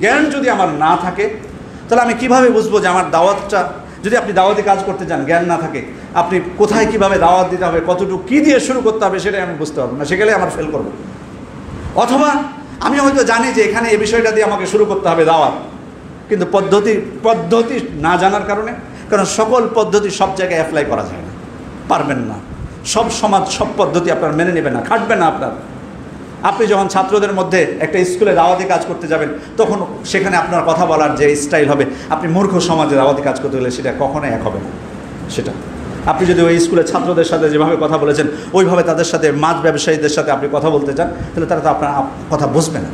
জ্ঞান যদি আমার না থাকে, তাহলে আমি কিভাবে বুঝবো যে আমার দাওয়াতটা, যদি আপনি দাওয়াতি কাজ করতে চান, জ্ঞান না থাকে, আপনি কোথায় কিভাবে দাওয়াত দিতে হবে, কতটুকু কী দিয়ে শুরু করতে হবে, সেটাই আমি বুঝতে পারবো না, সেখানে আমার ফেল করবো। অথবা আমি হয়তো জানি যে এখানে এই বিষয়টা দিয়ে আমাকে শুরু করতে হবে দাওয়াত, কিন্তু পদ্ধতি না জানার কারণে, কারণ সকল পদ্ধতি সব জায়গায় অ্যাপ্লাই করা যায় না, পারবেন না, সব সমাজ সব পদ্ধতি আপনার মেনে নেবে না, খাটবে না আপনার। আপনি যখন ছাত্রদের মধ্যে একটা স্কুলে দাওয়াতি কাজ করতে যাবেন, তখন সেখানে আপনার কথা বলার যে স্টাইল হবে, আপনি মূর্খ সমাজে দাওয়াতি কাজ করতে গেলে সেটা কখনোই এক হবে না। সেটা আপনি যদি ওই স্কুলের ছাত্রদের সাথে যেভাবে কথা বলেছেন, ওইভাবে তাদের সাথে মাছ ব্যবসায়ীদের সাথে আপনি কথা বলতে চান, তাহলে তারা তো আপনার কথা বুঝবে না।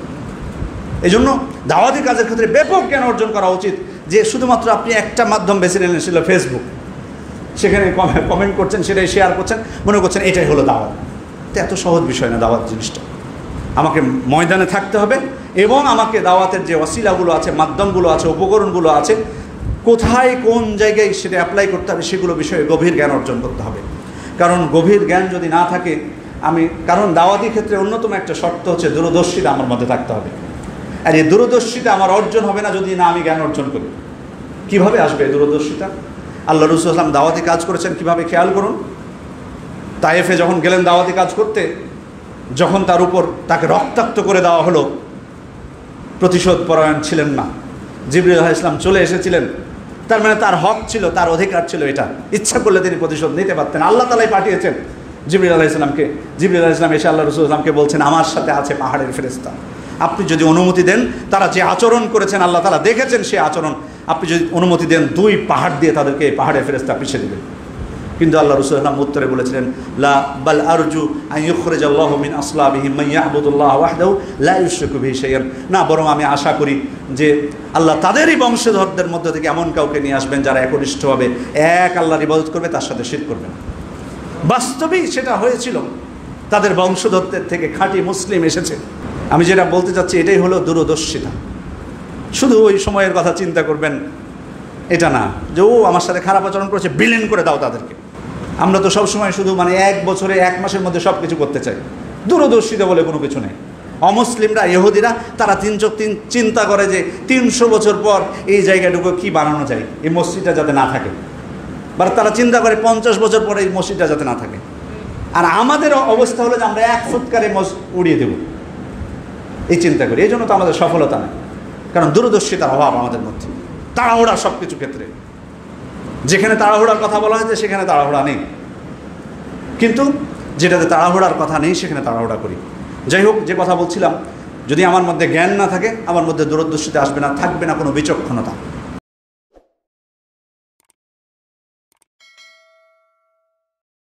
এই জন্য দাওয়াতি কাজের ক্ষেত্রে ব্যাপক জ্ঞান অর্জন করা উচিত, যে শুধুমাত্র আপনি একটা মাধ্যম বেছে নিলেন, সেটা ফেসবুক, সেখানে কমেন্ট করছেন, সেটাই শেয়ার করছেন, মনে করছেন এটাই হলো দাওয়াত। তো এত সহজ বিষয় না দাওয়াত জিনিসটা। আমাকে ময়দানে থাকতে হবে, এবং আমাকে দাওয়াতের যে ওয়াসিলাগুলো আছে, মাধ্যমগুলো আছে, উপকরণগুলো আছে, কোথায় কোন জায়গায় সেটা অ্যাপ্লাই করতে হবে, সেগুলো বিষয়ে গভীর জ্ঞান অর্জন করতে হবে। কারণ গভীর জ্ঞান যদি না থাকে, কারণ দাওয়াতি ক্ষেত্রে অন্যতম একটা শর্ত হচ্ছে দূরদর্শিতা আমার মধ্যে থাকতে হবে। আর এই দূরদর্শিতা আমার অর্জন হবে না যদি না আমি জ্ঞান অর্জন করি। কিভাবে আসবে এই দূরদর্শিতা? আল্লাহ রাসূল সাল্লাল্লাহু আলাইহি ওয়াসাল্লাম দাওয়াতি কাজ করেছেন কিভাবে, খেয়াল করুন। তায়েফে যখন গেলেন দাওয়াতি কাজ করতে, যখন তার উপর তাকে রক্তাক্ত করে দেওয়া হলো, প্রতিশোধ পরায়ণ ছিলেন না, জিবরিল আলাইহিস সালাম চলে এসেছিলেন, তার মানে তার হক ছিল, তার অধিকার ছিল, এটা ইচ্ছা করলে তিনি প্রতিশোধ নিতে পারতেন। আল্লাহ তাআলাই পাঠিয়েছেন জিবরিল আলাইহিস সালামকে। জিবরিল আলাইহিস সালাম এসে আল্লাহ রাসূল সাল্লাল্লাহু আলাইহি ওয়াসাল্লামকে বলছেন, আমার সাথে আছে পাহাড়ের ফেরেশতা, আপনি যদি অনুমতি দেন, তারা যে আচরণ করেছেন আল্লাহ তাআলা দেখেছেন, সে আচরণ আপনি যদি অনুমতি দেন, 2 পাহাড় দিয়ে তাদেরকে পাহাড়ের ফেরেশতা পিছিয়ে দেবেন। কিন্তু আল্লাহ রাসূল সাল্লাল্লাহু আলাইহি ওয়াসাল্লাম উত্তরে বলেছিলেন, লা বাল আরজু আন ইখরিজাল্লাহু মিন আসলাবিহিম মান ইয়াবুদুল্লাহ ওয়াহদাহু লা ইউশরিকু বিহি শাইআন। না, বরং আমি আশা করি যে আল্লাহ তাদেরই বংশধরদের মধ্য থেকে এমন কাউকে নিয়ে আসবেন যারা একনিষ্ঠভাবে এক আল্লাহর ইবাদত করবে, তার সাথে শিরক করবে না। বাস্তবেই সেটা হয়েছিল, তাদের বংশধরদের থেকে খাঁটি মুসলিম এসেছে। আমি যেটা বলতে চাচ্ছি, এটাই হলো দূরদর্শিতা। শুধু ওই সময়ের কথা চিন্তা করবেন এটা না, যে ও আমার সাথে খারাপ আচরণ করেছে, বিলীন করে দাও তাদেরকে। আমরা তো সবসময় শুধু 1 বছরে 1 মাসের মধ্যে সব কিছু করতে চাই। দূরদর্শিতা বলে কোনো কিছু নেই। অমুসলিমরা, ইহুদিরা, তারা চিন্তা করে যে 300 বছর পর এই জায়গাটুকু কি বানানো যায়, এই মসজিদটা যাতে না থাকে, বা তারা চিন্তা করে 50 বছর পরে এই মসজিদটা যাতে না থাকে। আর আমাদের অবস্থা হলো যে আমরা 1 ফুৎকারে উড়িয়ে দেব, এই চিন্তা করি। এই জন্য তো আমাদের সফলতা নেই, কারণ দূরদর্শিতার অভাব আমাদের মধ্যে। তাড়াহুড়া সব কিছু ক্ষেত্রে, যেখানে তাড়াহুড়ার কথা বলা হয়েছে সেখানে তাড়াহুড়া নেই, কিন্তু যেটাতে তাড়াহুড়ার কথা নেই সেখানে তাড়াহুড়া করি। যাই হোক, যে কথা বলছিলাম, যদি আমার মধ্যে জ্ঞান না থাকে, আমার মধ্যে দূরদর্শিতা আসবে না, থাকবে না কোনো বিচক্ষণতা।